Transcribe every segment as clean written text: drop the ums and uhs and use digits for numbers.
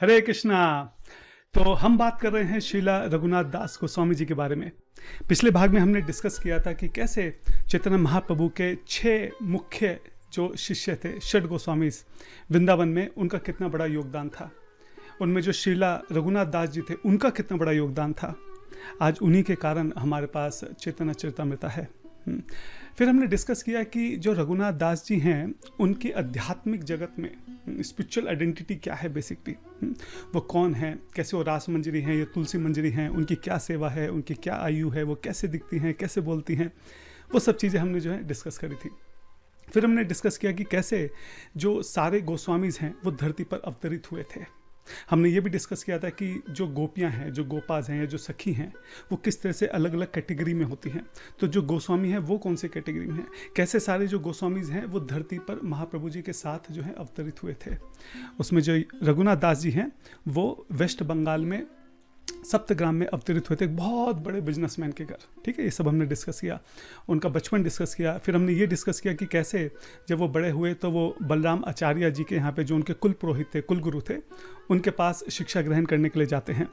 हरे कृष्णा। तो हम बात कर रहे हैं शीला रघुनाथ दास गोस्वामी जी के बारे में। पिछले भाग में हमने डिस्कस किया था कि कैसे चैतन्य महाप्रभु के 6 मुख्य जो शिष्य थे, षट गोस्वामी वृंदावन में, उनका कितना बड़ा योगदान था। उनमें जो शीला रघुनाथ दास जी थे, उनका कितना बड़ा योगदान था। आज उन्हीं के कारण हमारे पास चैतन्य चरितामृत है। फिर हमने डिस्कस किया कि जो रघुनाथ दास जी हैं, उनकी आध्यात्मिक जगत में स्पिरिचुअल आइडेंटिटी क्या है, बेसिकली वो कौन है, कैसे वो रास मंजरी हैं या तुलसी मंजरी हैं, उनकी क्या सेवा है, उनकी क्या आयु है, वो कैसे दिखती हैं, कैसे बोलती हैं, वो सब चीज़ें हमने जो है डिस्कस करी थी। फिर हमने डिस्कस किया कि कैसे जो सारे गोस्वामीज हैं वो धरती पर अवतरित हुए थे। हमने ये भी डिस्कस किया था कि जो गोपियां हैं, जो गोपाज हैं या जो सखी हैं, वो किस तरह से अलग अलग कैटेगरी में होती हैं। तो जो गोस्वामी हैं वो कौन से कैटेगरी में हैं, कैसे सारे जो गोस्वामीज हैं वो धरती पर महाप्रभु जी के साथ जो है अवतरित हुए थे। उसमें जो रघुनाथ दास जी हैं वो वेस्ट बंगाल में सप्तग्राम में अवतरित हुए थे, एक बहुत बड़े बिजनेसमैन के घर। ठीक है, ये सब हमने डिस्कस किया, उनका बचपन डिस्कस किया। फिर हमने ये डिस्कस किया कि कैसे जब वो बड़े हुए तो वो बलराम आचार्य जी के यहाँ पे, जो उनके कुल पुरोहित थे, कुल गुरु थे, उनके पास शिक्षा ग्रहण करने के लिए जाते हैं।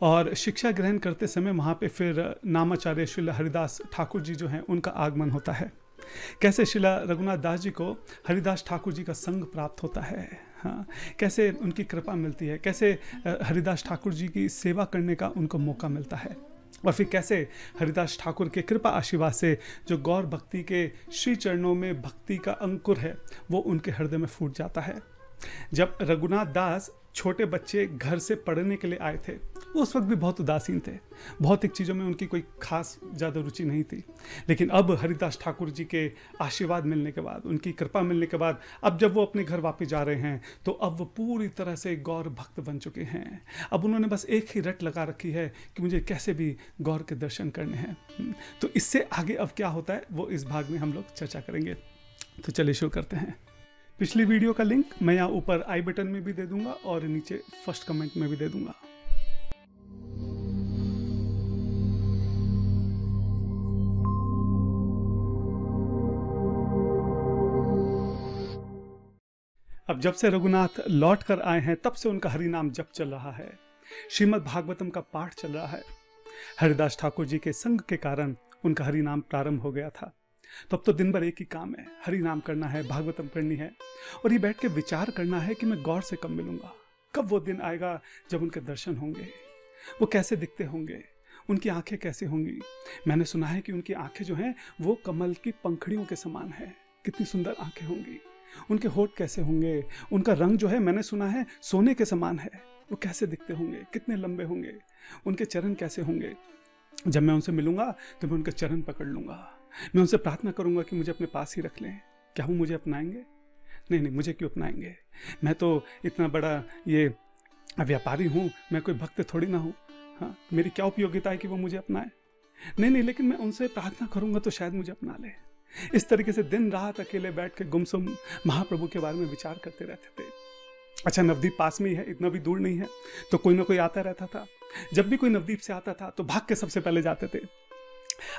और शिक्षा ग्रहण करते समय वहाँ पे फिर नामाचार्य श्री हरिदास ठाकुर जी जो हैं, उनका आगमन होता है। कैसे शिला रघुनाथ दास जी को हरिदास ठाकुर जी का संग प्राप्त होता है, हाँ, कैसे उनकी कृपा मिलती है, कैसे हरिदास ठाकुर जी की सेवा करने का उनको मौका मिलता है। और फिर कैसे हरिदास ठाकुर के कृपा आशीर्वाद से जो गौर भक्ति के श्री चरणों में भक्ति का अंकुर है, वो उनके हृदय में फूट जाता है। जब रघुनाथ दास छोटे बच्चे घर से पढ़ने के लिए आए थे, वो उस वक्त भी बहुत उदासीन थे, भौतिक चीज़ों में उनकी कोई खास ज़्यादा रुचि नहीं थी। लेकिन अब हरिदास ठाकुर जी के आशीर्वाद मिलने के बाद, उनकी कृपा मिलने के बाद, अब जब वो अपने घर वापस जा रहे हैं तो अब वो पूरी तरह से गौर भक्त बन चुके हैं। अब उन्होंने बस एक ही रट लगा रखी है कि मुझे कैसे भी गौर के दर्शन करने हैं। तो इससे आगे अब क्या होता है वो इस भाग में हम लोग चर्चा करेंगे। तो चलिए शुरू करते हैं। पिछली वीडियो का लिंक मैं यहाँ ऊपर आई बटन में भी दे दूंगा और नीचे फर्स्ट कमेंट में भी दे दूंगा। अब जब से रघुनाथ लौट कर आए हैं, तब से उनका हरि नाम जप चल रहा है, श्रीमद् भागवतम का पाठ चल रहा है। हरिदास ठाकुर जी के संग के कारण उनका हरि नाम प्रारंभ हो गया था। तो अब तो दिन भर एक ही काम है, हरि नाम करना है, भागवतम करनी है, और ये बैठ के विचार करना है कि मैं गौर से कब मिलूंगा, कब वो दिन आएगा जब उनके दर्शन होंगे, वो कैसे दिखते होंगे, उनकी आंखें कैसे होंगी। मैंने सुना है कि उनकी आंखें जो हैं वो कमल की पंखड़ियों के समान है, कितनी सुंदर आंखें होंगी। उनके होठ कैसे होंगे, उनका रंग जो है मैंने सुना है सोने के समान है, वो कैसे दिखते होंगे, कितने लंबे होंगे, उनके चरण कैसे होंगे। जब मैं उनसे मिलूंगा तो मैं उनके चरण पकड़ लूंगा, मैं उनसे प्रार्थना करूंगा कि मुझे अपने पास ही रख लें। क्या वो मुझे अपनाएंगे? नहीं नहीं, मुझे क्यों अपनाएंगे, मैं तो इतना बड़ा ये व्यापारी हूँ, मैं कोई भक्त थोड़ी ना हूँ। हाँ, मेरी क्या उपयोगिता है कि वो मुझे अपनाए? नहीं नहीं, लेकिन मैं उनसे प्रार्थना करूंगा तो शायद मुझे अपना ले। इस तरीके से दिन रात अकेले बैठ के गुमसुम महाप्रभु के बारे में विचार करते रहते थे। अच्छा, नवदीप पास में ही है, इतना भी दूर नहीं है, तो कोई ना कोई आता रहता था। जब भी कोई नवदीप से आता था तो भाग के सबसे पहले जाते थे।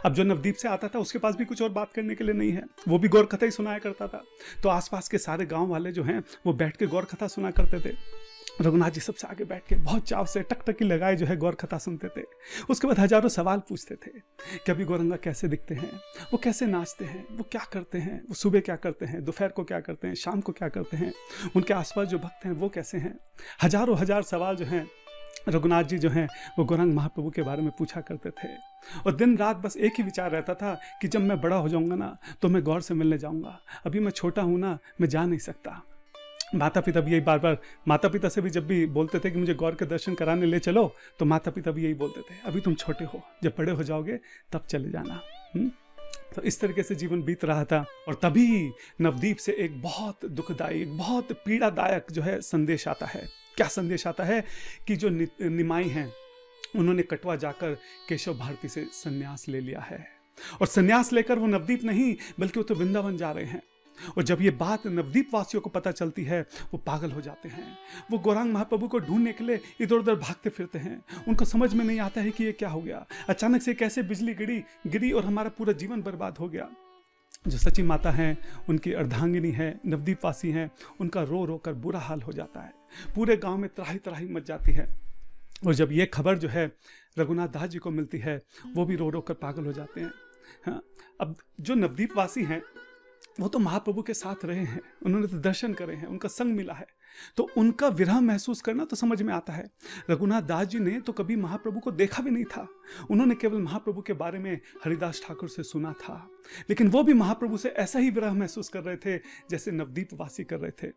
अब जो नवदीप से आता था उसके पास भी कुछ और बात करने के लिए नहीं है, वो भी गौर कथा ही सुनाया करता था। तो आसपास के सारे गांव वाले जो हैं वो बैठ के गौर कथा सुना करते थे। रघुनाथ जी सबसे आगे बैठ के बहुत चाव से टकटकी लगाए जो है गौर कथा सुनते थे। उसके बाद हजारों सवाल पूछते थे कि अभी गौरंगा कैसे दिखते हैं, वो कैसे नाचते हैं, वो क्या करते हैं, वो सुबह क्या करते हैं, दोपहर को क्या करते हैं, शाम को क्या करते हैं, उनके आसपास जो भक्त हैं वो कैसे हैं। हजारों हजार सवाल जो हैं रघुनाथ जी जो हैं वो गौरंग महाप्रभु के बारे में पूछा करते थे। और दिन रात बस एक ही विचार रहता था कि जब मैं बड़ा हो जाऊंगा ना तो मैं गौर से मिलने जाऊंगा, अभी मैं छोटा हूं ना, मैं जा नहीं सकता। माता पिता भी यही बार बार, माता पिता से भी जब भी बोलते थे कि मुझे गौर के दर्शन कराने ले चलो, तो माता पिता भी यही बोलते थे, अभी तुम छोटे हो, जब बड़े हो जाओगे तब चले जाना। तो इस तरीके से जीवन बीत रहा था। और तभी नवदीप से एक बहुत दुखदायी, बहुत पीड़ादायक जो है संदेश आता है। क्या संदेश आता है कि जो निमाई हैं उन्होंने कटवा जाकर केशव भारती से संन्यास ले लिया है। और संन्यास लेकर वो नवदीप नहीं बल्कि वो तो वृंदावन जा रहे हैं। और जब ये बात नवदीप वासियों को पता चलती है वो पागल हो जाते हैं। वो गौरांग महाप्रभु को ढूंढने के लिए इधर उधर भागते फिरते हैं। उनको समझ में नहीं आता है कि ये क्या हो गया, अचानक से कैसे बिजली गिरी और हमारा पूरा जीवन बर्बाद हो गया। जो सची माता हैं, उनकी अर्धांगिनी है, नवद्वीपवासी हैं, उनका रो रो कर बुरा हाल हो जाता है। पूरे गांव में त्राही त्राही मच जाती है। और जब ये खबर जो है रघुनाथ दास जी को मिलती है, वो भी रो रो कर पागल हो जाते हैं। हाँ, अब जो नवद्वीपवासी हैं वो तो महाप्रभु के साथ रहे हैं, उन्होंने तो दर्शन करे हैं, उनका संग मिला है, तो उनका विरह महसूस करना तो समझ में आता है। रघुनाथ दास जी ने तो कभी महाप्रभु को देखा भी नहीं था, उन्होंने केवल महाप्रभु के बारे में हरिदास ठाकुर से सुना था, लेकिन वो भी महाप्रभु से ऐसा ही विरह महसूस कर रहे थे जैसे नवद्वीपवासी कर रहे थे।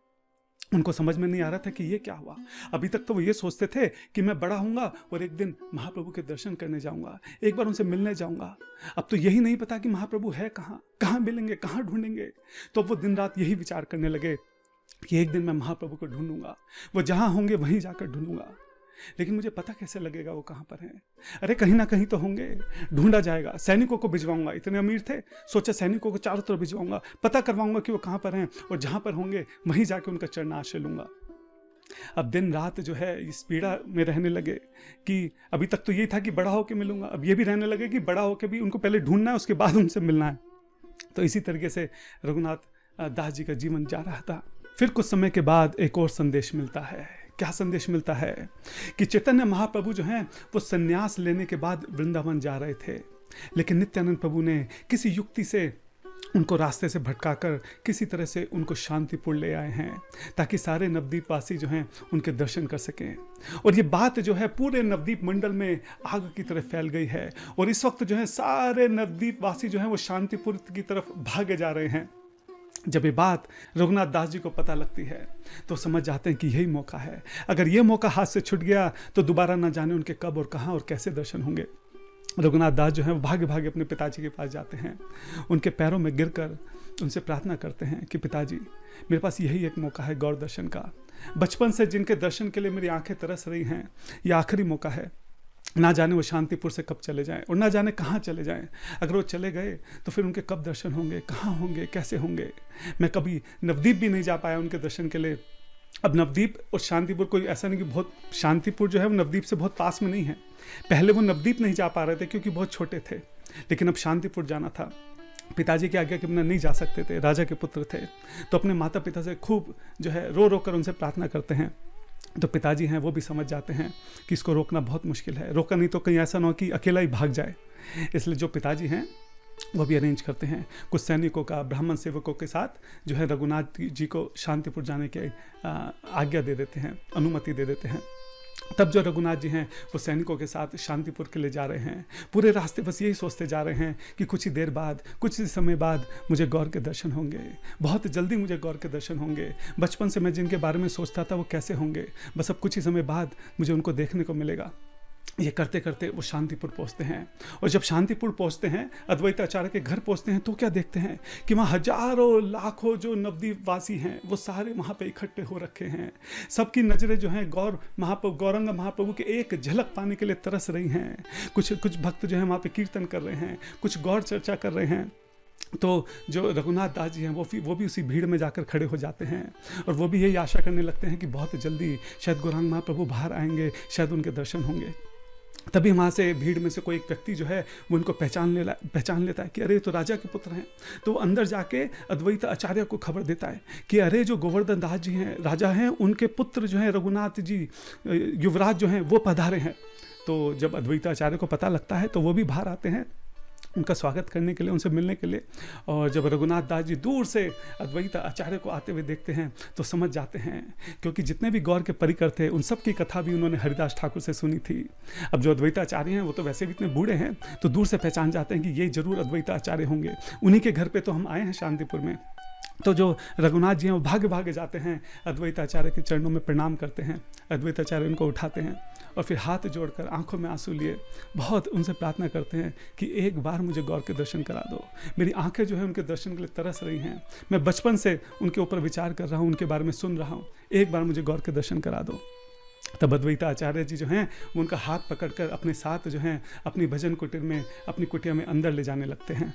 उनको समझ में नहीं आ रहा था कि ये क्या हुआ। अभी तक तो वो ये सोचते थे कि मैं बड़ा होऊंगा और एक दिन महाप्रभु के दर्शन करने जाऊंगा, एक बार उनसे मिलने जाऊंगा। अब तो यही नहीं पता कि महाप्रभु है कहाँ, कहाँ मिलेंगे, कहाँ ढूंढेंगे। तो वो दिन रात यही विचार करने लगे कि एक दिन मैं महाप्रभु को ढूंढूंगा, वो जहाँ होंगे वहीं जाकर ढूंढूंगा। लेकिन मुझे पता कैसे लगेगा वो कहाँ पर हैं? अरे कहीं ना कहीं तो होंगे, ढूंढा जाएगा। सैनिकों को भिजवाऊंगा, इतने अमीर थे, सोचा सैनिकों को चारों तरफ भिजवाऊंगा, पता करवाऊंगा कि वो कहाँ पर हैं, और जहाँ पर होंगे वहीं जाके उनका चरण आश्रय लूंगा। अब दिन रात जो है इस पीड़ा में रहने लगे कि अभी तक तो यही था कि बड़ा होके मिलूंगा, अब ये भी रहने लगे कि बड़ा होके भी उनको पहले ढूंढना है, उसके बाद उनसे मिलना है। तो इसी तरीके से रघुनाथ दास जी का जीवन जा रहा था। फिर कुछ समय के बाद एक और संदेश मिलता है। क्या संदेश मिलता है कि चैतन्य महाप्रभु जो हैं वो संन्यास लेने के बाद वृंदावन जा रहे थे, लेकिन नित्यानंद प्रभु ने किसी युक्ति से उनको रास्ते से भटकाकर किसी तरह से उनको शांतिपुर ले आए हैं, ताकि सारे नवद्वीपवासी जो हैं उनके दर्शन कर सकें। और ये बात जो है पूरे नवद्वीप मंडल में आग की तरह फैल गई है, और इस वक्त जो है सारे नवद्वीपवासी जो हैं वो शांतिपुर की तरफ भागे जा रहे हैं। जब ये बात रघुनाथ दास जी को पता लगती है तो समझ जाते हैं कि यही मौका है। अगर ये मौका हाथ से छूट गया तो दोबारा ना जाने उनके कब और कहाँ और कैसे दर्शन होंगे। रघुनाथ दास जो हैं वो भागे भागे अपने पिताजी के पास जाते हैं, उनके पैरों में गिरकर उनसे प्रार्थना करते हैं कि पिताजी, मेरे पास यही एक मौका है गौर दर्शन का। बचपन से जिनके दर्शन के लिए मेरी आंखें तरस रही हैं, ये आखिरी मौका है। ना जाने वो शांतिपुर से कब चले जाएं और ना जाने कहाँ चले जाएं। अगर वो चले गए तो फिर उनके कब दर्शन होंगे, कहाँ होंगे, कैसे होंगे। मैं कभी नवद्वीप भी नहीं जा पाया उनके दर्शन के लिए। अब नवद्वीप और शांतिपुर कोई ऐसा नहीं कि बहुत, शांतिपुर जो है वो नवद्वीप से बहुत पास में नहीं है। पहले वो नवद्वीप नहीं जा पा रहे थे क्योंकि बहुत छोटे थे, लेकिन अब शांतिपुर जाना था। पिताजी की आज्ञा के बिना नहीं जा सकते थे, राजा के पुत्र थे, तो अपने माता पिता से खूब जो है रो रो कर उनसे प्रार्थना करते हैं। तो पिताजी हैं वो भी समझ जाते हैं कि इसको रोकना बहुत मुश्किल है, रोका नहीं तो कहीं ऐसा ना हो कि अकेला ही भाग जाए। इसलिए जो पिताजी हैं वो भी अरेंज करते हैं, कुछ सैनिकों का, ब्राह्मण सेवकों के साथ जो है रघुनाथ जी को शांतिपुर जाने की आज्ञा दे देते हैं, अनुमति दे देते हैं। तब जो रघुनाथ जी हैं वो सैनिकों के साथ शांतिपुर के लिए जा रहे हैं। पूरे रास्ते बस यही सोचते जा रहे हैं कि कुछ ही देर बाद, कुछ ही समय बाद मुझे गौर के दर्शन होंगे, बहुत जल्दी मुझे गौर के दर्शन होंगे। बचपन से मैं जिनके बारे में सोचता था वो कैसे होंगे, बस अब कुछ ही समय बाद मुझे उनको देखने को मिलेगा। ये करते करते वो शांतिपुर पहुंचते हैं, और जब शांतिपुर पहुंचते हैं, अद्वैत आचार्य के घर पहुंचते हैं, तो क्या देखते हैं कि वहाँ हजारों लाखों जो नवद्वीपवासी हैं वो सारे वहाँ पे इकट्ठे हो रखे हैं। सबकी नज़रें जो हैं गौरंग महाप्रभु के एक झलक पाने के लिए तरस रही हैं। कुछ भक्त जो हैं वहाँ पे कीर्तन कर रहे हैं, कुछ गौर चर्चा कर रहे हैं। तो जो रघुनाथ दास जी हैं वो भी उसी भीड़ में जाकर खड़े हो जाते हैं, और वो भी यही आशा करने लगते हैं कि बहुत जल्दी शायद गौरांग महाप्रभु बाहर आएंगे, शायद उनके दर्शन होंगे। तभी वहाँ से भीड़ में से कोई एक व्यक्ति जो है वो उनको पहचान लेता है कि अरे तो राजा के पुत्र हैं। तो वो अंदर जाके अद्वैत आचार्य को खबर देता है कि अरे जो गोवर्धन दास जी हैं, राजा हैं, उनके पुत्र जो हैं रघुनाथ जी युवराज जो हैं वो पधारे हैं। तो जब अद्वैत आचार्य को पता लगता है तो वो भी बाहर आते हैं उनका स्वागत करने के लिए, उनसे मिलने के लिए। और जब रघुनाथ दास जी दूर से अद्वैत आचार्य को आते हुए देखते हैं तो समझ जाते हैं, क्योंकि जितने भी गौर के परिकर थे उन सब की कथा भी उन्होंने हरिदास ठाकुर से सुनी थी। अब जो अद्वैत आचार्य हैं वो तो वैसे भी इतने बूढ़े हैं, तो दूर से पहचान जाते हैं कि ये जरूर अद्वैत आचार्य होंगे, उन्हीं के घर पर तो हम आए हैं शांतिपुर में। तो जो रघुनाथ जी हैं वो भागे भागे जाते हैं, अद्वैत आचार्य के चरणों में प्रणाम करते हैं। अद्वैत आचार्य उनको उठाते हैं और फिर हाथ जोड़कर आंखों में आंसू लिए बहुत उनसे प्रार्थना करते हैं कि एक बार मुझे गौर के दर्शन करा दो। मेरी आंखें जो है उनके दर्शन के लिए तरस रही हैं, मैं बचपन से उनके ऊपर विचार कर रहा हूँ, उनके बारे में सुन रहा हूँ, एक बार मुझे गौर के दर्शन करा दो। तब अद्वैत आचार्य जी जो हैं वो उनका हाथ पकड़कर अपने साथ जो हैं अपनी भजन कुटीर में, अपनी कुटिया में अंदर ले जाने लगते हैं।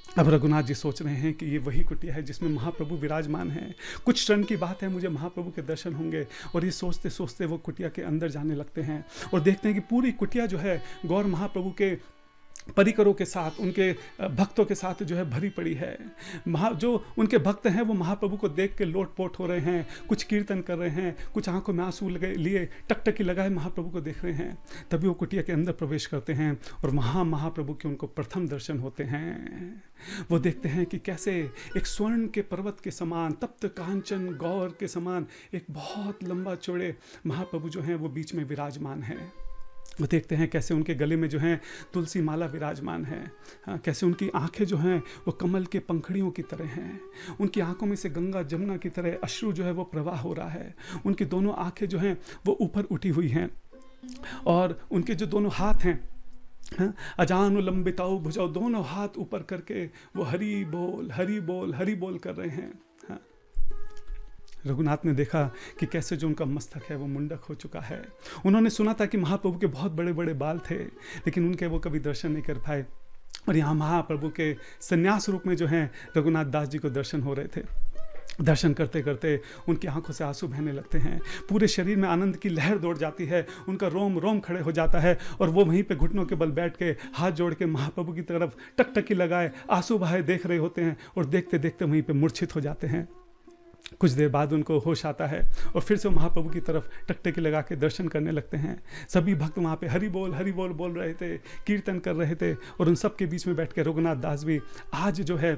अब रघुनाथ जी सोच रहे हैं कि ये वही कुटिया है जिसमें महाप्रभु विराजमान हैं, कुछ क्षण की बात है मुझे महाप्रभु के दर्शन होंगे। और ये सोचते सोचते वो कुटिया के अंदर जाने लगते हैं और देखते हैं कि पूरी कुटिया जो है गौर महाप्रभु के परिकरों के साथ, उनके भक्तों के साथ जो है भरी पड़ी है। जो उनके भक्त हैं वो महाप्रभु को देख के लोटपोट हो रहे हैं, कुछ कीर्तन कर रहे हैं, कुछ आंखों में आंसू लगे लिए टकटकी लगाए महाप्रभु को देख रहे हैं। तभी वो कुटिया के अंदर प्रवेश करते हैं और महाप्रभु के उनको प्रथम दर्शन होते हैं। वो देखते हैं कि कैसे एक स्वर्ण के पर्वत के समान, तप्त कांचन गौर के समान एक बहुत लंबा चौड़े महाप्रभु जो हैं वो बीच में विराजमान है। वो देखते हैं कैसे उनके गले में जो है तुलसी माला विराजमान है। कैसे उनकी आंखें जो हैं वो कमल के पंखड़ियों की तरह हैं। उनकी आंखों में से गंगा जमुना की तरह अश्रु जो है वो प्रवाह हो रहा है। उनकी दोनों आंखें जो हैं वो ऊपर उठी हुई हैं और उनके जो दोनों हाथ हैं, अजानु लंबिताओ भुजाओ, दोनों हाथ ऊपर करके वो हरि बोल हरि बोल हरि बोल कर रहे हैं। रघुनाथ ने देखा कि कैसे जो उनका मस्तक है वो मुंडक हो चुका है। उन्होंने सुना था कि महाप्रभु के बहुत बड़े बड़े बाल थे, लेकिन उनके वो कभी दर्शन नहीं कर पाए। और यहाँ महाप्रभु के संन्यास रूप में जो है रघुनाथ दास जी को दर्शन हो रहे थे। दर्शन करते करते उनकी आंखों से आंसू बहने लगते हैं, पूरे शरीर में आनंद की लहर दौड़ जाती है, उनका रोम रोम खड़े हो जाता है और वो वहीं पे घुटनों के बल बैठ के हाथ जोड़ के महाप्रभु की तरफ टकटकी लगाए आंसू बहाए देख रहे होते हैं और देखते देखते वहीं पे मूर्छित हो जाते हैं। कुछ देर बाद उनको होश आता है और फिर से महाप्रभु की तरफ टकटकी लगा के दर्शन करने लगते हैं। सभी भक्त वहाँ पे हरि बोल बोल रहे थे, कीर्तन कर रहे थे और उन सब के बीच में बैठ के रघुनाथ दास भी आज जो है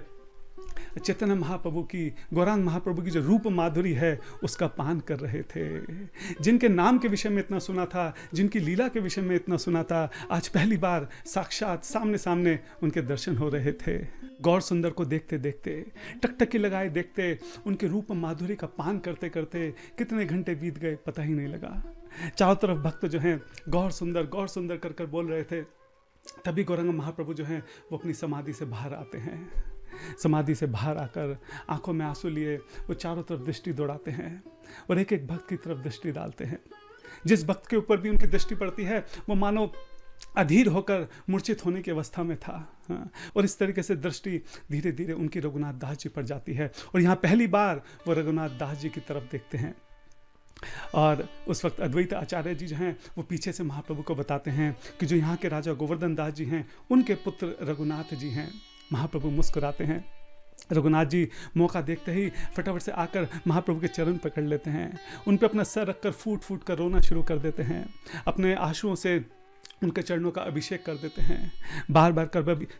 चैतन्य महाप्रभु की, गौरांग महाप्रभु की जो रूप माधुरी है उसका पान कर रहे थे। जिनके नाम के विषय में इतना सुना था, जिनकी लीला के विषय में इतना सुना था, आज पहली बार साक्षात सामने सामने उनके दर्शन हो रहे थे। गौर सुंदर को देखते देखते, टकटकी लगाए देखते, उनके रूप माधुरी का पान करते करते कितने घंटे बीत गए पता ही नहीं लगा। चारों तरफ भक्त जो हैं गौर सुंदर कर कर बोल रहे थे। तभी गौरांग महाप्रभु जो हैं वो अपनी समाधि से बाहर आते हैं। समाधि से बाहर आकर आंखों में आंसू लिए वो चारों तरफ दृष्टि दौड़ाते हैं और एक एक भक्त की तरफ दृष्टि डालते हैं। जिस भक्त के ऊपर भी उनकी दृष्टि पड़ती है वो मानो अधीर होकर मूर्छित होने की अवस्था में था। और इस तरीके से दृष्टि धीरे धीरे उनकी रघुनाथ दास जी पर जाती है और यहाँ पहली बार वो रघुनाथ दास जी की तरफ देखते हैं। और उस वक्त अद्वैत आचार्य जी जो हैं वो पीछे से महाप्रभु को बताते हैं कि जो यहाँ के राजा गोवर्धन दास जी हैं उनके पुत्र रघुनाथ जी हैं। महाप्रभु मुस्कुराते हैं। रघुनाथ जी मौका देखते ही फटाफट से आकर महाप्रभु के चरण पकड़ लेते हैं, उन पर अपना सर रखकर फूट फूट कर रोना शुरू कर देते हैं, अपने आंसुओं से उनके चरणों का अभिषेक कर देते हैं। बार बार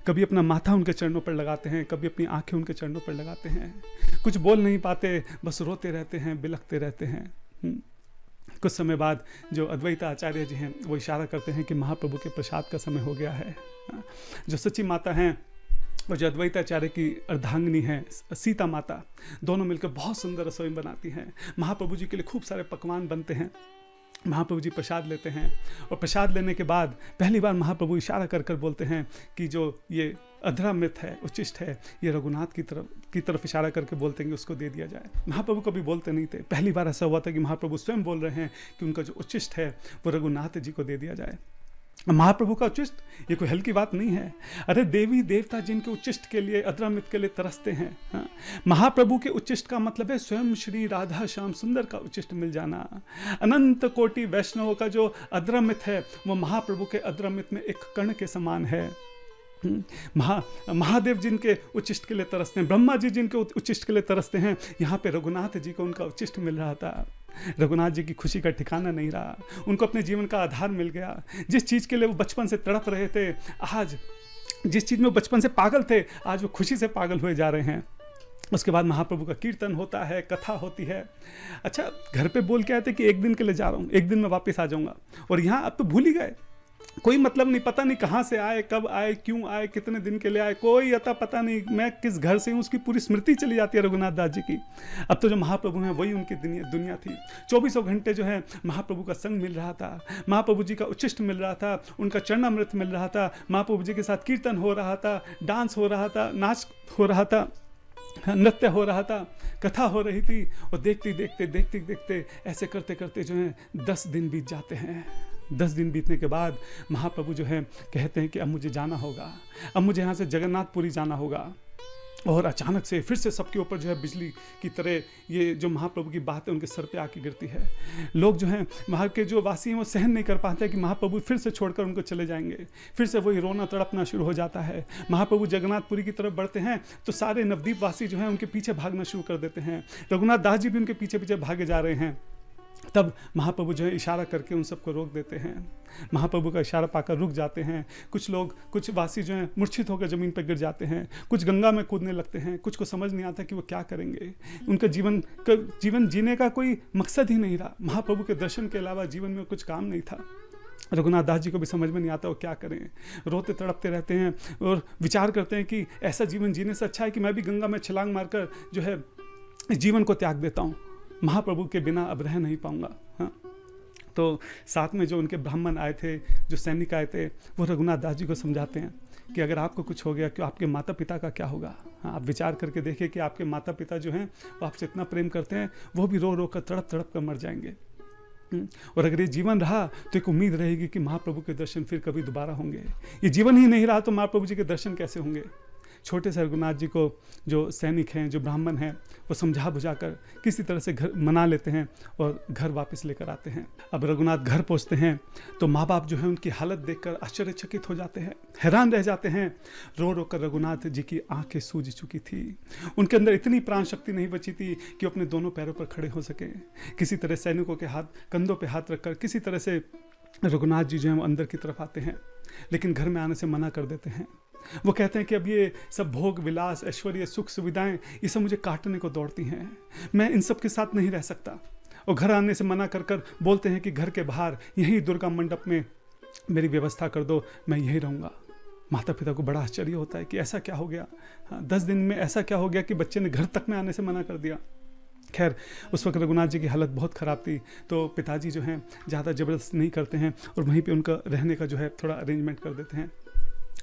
कभी अपना माथा उनके चरणों पर लगाते हैं, कभी अपनी आंखें उनके चरणों पर लगाते हैं। कुछ बोल नहीं पाते, बस रोते रहते हैं, बिलखते रहते हैं। कुछ समय बाद जो अद्वैत आचार्य जी हैं वो इशारा करते हैं कि महाप्रभु के प्रसाद का समय हो गया है। जो सच्ची माता हैं और जो अद्वैताचार्य की अर्धांगिनी है सीता माता, दोनों मिलकर बहुत सुंदर रसोई बनाती हैं। महाप्रभु जी के लिए खूब सारे पकवान बनते हैं। महाप्रभु जी प्रसाद लेते हैं और प्रसाद लेने के बाद पहली बार महाप्रभु इशारा कर कर बोलते हैं कि जो ये अधरामृत है, उच्चिष्ट है, ये रघुनाथ की तरफ इशारा करके बोलते हैं कि उसको दे दिया जाए। महाप्रभु कभी बोलते नहीं थे, पहली बार ऐसा हुआ था कि महाप्रभु स्वयं बोल रहे हैं कि उनका जो उच्चिष्ट है वो रघुनाथ जी को दे दिया जाए। महाप्रभु का उच्चिष्ट ये कोई हल्की बात नहीं है। अरे देवी देवता जिनके उच्चिष्ट के लिए, अधरामृत के लिए तरसते हैं। महाप्रभु के उच्चिष्ट का मतलब है स्वयं श्री राधा श्याम सुंदर का उच्चिष्ट मिल जाना। अनंत कोटि वैष्णवों का जो अधरामृत है वो महाप्रभु के अधरामृत में एक कण के समान है। महादेव जिनके उच्चिष्ट के लिए तरसते हैं, ब्रह्मा जी जिनके उच्चिष्ट के लिए तरसते हैं, यहाँ पे रघुनाथ जी को उनका उच्चिष्ट मिल रहा था। रघुनाथ जी की खुशी का ठिकाना नहीं रहा, उनको अपने जीवन का आधार मिल गया। जिस चीज़ के लिए वो बचपन से तड़प रहे थे, आज जिस चीज़ में वो बचपन से पागल थे, आज वो खुशी से पागल हुए जा रहे हैं। उसके बाद महाप्रभु का कीर्तन होता है, कथा होती है। अच्छा, घर पे बोल के आए थे कि एक दिन के लिए जा रहा हूँ, एक दिन में वापस आ जाऊँगा, और यहाँ अब तो भूल ही गए। कोई मतलब नहीं, पता नहीं कहाँ से आए, कब आए, क्यों आए, कितने दिन के लिए आए, कोई अता पता नहीं, मैं किस घर से हूँ उसकी पूरी स्मृति चली जाती है रघुनाथ दास जी की। अब तो जो महाप्रभु हैं वही उनकी दुनिया थी। 24 घंटे जो है महाप्रभु का संग मिल रहा था, महाप्रभु जी का उच्चिष्ट मिल रहा था, उनका चरणामृत मिल रहा था, महाप्रभु जी के साथ कीर्तन हो रहा था, डांस हो रहा था, नाच हो रहा था, नृत्य हो रहा था, कथा हो रही थी। और देखते देखते ऐसे करते करते जो है 10 दिन बीत जाते हैं। 10 दिन बीतने के बाद महाप्रभु जो है कहते हैं कि अब मुझे जाना होगा, अब मुझे यहाँ से जगन्नाथपुरी जाना होगा। और अचानक से फिर से सबके ऊपर जो है बिजली की तरह ये जो महाप्रभु की बात है उनके सर पे आके गिरती है। लोग जो हैं वहाँ के जो वासी हैं वो सहन नहीं कर पाते कि महाप्रभु फिर से छोड़कर उनको चले जाएंगे। फिर से वही रोना तड़पना शुरू हो जाता है। महाप्रभु जगन्नाथपुरी की तरफ बढ़ते हैं तो सारे नवद्वीप वासी जो हैं उनके पीछे भागना शुरू कर देते हैं। रघुनाथ दास जी भी उनके पीछे पीछे भागे जा रहे हैं। तब महाप्रभु जो है इशारा करके उन सबको रोक देते हैं। महाप्रभु का इशारा पाकर रुक जाते हैं। कुछ लोग, कुछ वासी जो हैं मूर्छित होकर ज़मीन पर गिर जाते हैं, कुछ गंगा में कूदने लगते हैं, कुछ को समझ नहीं आता कि वो क्या करेंगे। उनका जीवन जीने का कोई मकसद ही नहीं रहा। महाप्रभु के दर्शन के अलावा जीवन में कुछ काम नहीं था। रघुनाथ दास जी को भी समझ में नहीं आता वो क्या करें। रोते तड़पते रहते हैं और विचार करते हैं कि ऐसा जीवन जीने से अच्छा है कि मैं भी गंगा में छलांग मारकर जो है जीवन को त्याग देता हूँ। महाप्रभु के बिना अब रह नहीं पाऊंगा। हाँ, तो साथ में जो उनके ब्राह्मण आए थे, जो सैनिक आए थे, वो रघुनाथ दास जी को समझाते हैं कि अगर आपको कुछ हो गया तो आपके माता पिता का क्या होगा। हाँ, आप विचार करके देखिए कि आपके माता पिता जो हैं वो आपसे इतना प्रेम करते हैं, वो भी रो रो कर तड़प तड़प कर मर जाएंगे। और अगर ये जीवन रहा तो एक उम्मीद रहेगी कि महाप्रभु के दर्शन फिर कभी दोबारा होंगे। ये जीवन ही नहीं रहा तो महाप्रभु जी के दर्शन कैसे होंगे। छोटे से रघुनाथ जी को जो सैनिक हैं, जो ब्राह्मण हैं, वो समझा बुझाकर किसी तरह से घर मना लेते हैं और घर वापस लेकर आते हैं। अब रघुनाथ घर पहुंचते हैं तो माँ बाप जो है उनकी हालत देखकर आश्चर्यचकित हो जाते हैं, हैरान रह जाते हैं। रो रो कर रघुनाथ जी की आंखें सूज चुकी थी। उनके अंदर इतनी प्राण शक्ति नहीं बची थी कि वो अपने दोनों पैरों पर खड़े हो सके। किसी तरह सैनिकों के कंधों पर हाथ रखकर किसी तरह से रघुनाथ जी जो है वो अंदर की तरफ आते हैं, लेकिन घर में आने से मना कर देते हैं। वो कहते हैं कि अब ये सब भोग विलास, ऐश्वर्य, सुख सुविधाएं, ये सब मुझे काटने को दौड़ती हैं। मैं इन सब के साथ नहीं रह सकता। और घर आने से मना कर कर बोलते हैं कि घर के बाहर यहीं दुर्गा मंडप में मेरी व्यवस्था कर दो, मैं यहीं रहूँगा। माता पिता को बड़ा आश्चर्य होता है कि ऐसा क्या हो गया। हाँ, 10 दिन में ऐसा क्या हो गया कि बच्चे ने घर तक में आने से मना कर दिया। खैर, उस वक्त रघुनाथ जी की हालत बहुत ख़राब थी, तो पिताजी जो हैं ज़्यादा ज़बरदस्त नहीं करते हैं और वहीं पे उनका रहने का जो है थोड़ा अरेंजमेंट कर देते हैं।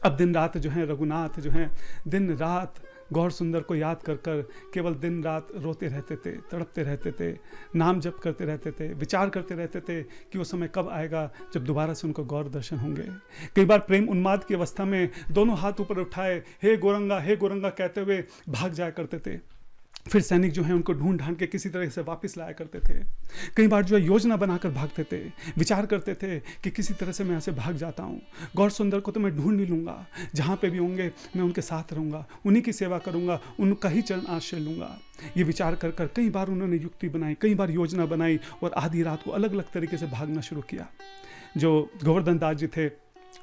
अब दिन रात जो है रघुनाथ जो हैं दिन रात गौर सुंदर को याद कर कर केवल दिन रात रोते रहते थे, तड़पते रहते थे, नाम जप करते रहते थे, विचार करते रहते थे कि वो समय कब आएगा जब दोबारा से उनको गौर दर्शन होंगे। कई बार प्रेम उन्माद की अवस्था में दोनों हाथ ऊपर उठाए हे गोरंगा कहते हुए भाग जाया करते थे। फिर सैनिक जो है उनको ढूंढ ढांढ के किसी तरह से वापस लाया करते थे। कई बार जो है योजना बनाकर भागते थे, विचार करते थे कि किसी तरह से मैं यहाँ से भाग जाता हूँ, गौर सुंदर को तो मैं ढूंढ ही लूँगा, जहाँ पे भी होंगे मैं उनके साथ रहूँगा, उन्हीं की सेवा करूँगा, उनका ही चरण आश्रय लूँगा। ये विचार कर कर कई बार उन्होंने युक्ति बनाई, कई बार योजना बनाई और आधी रात को अलग अलग तरीके से भागना शुरू किया। जो गोवर्धन दास जी थे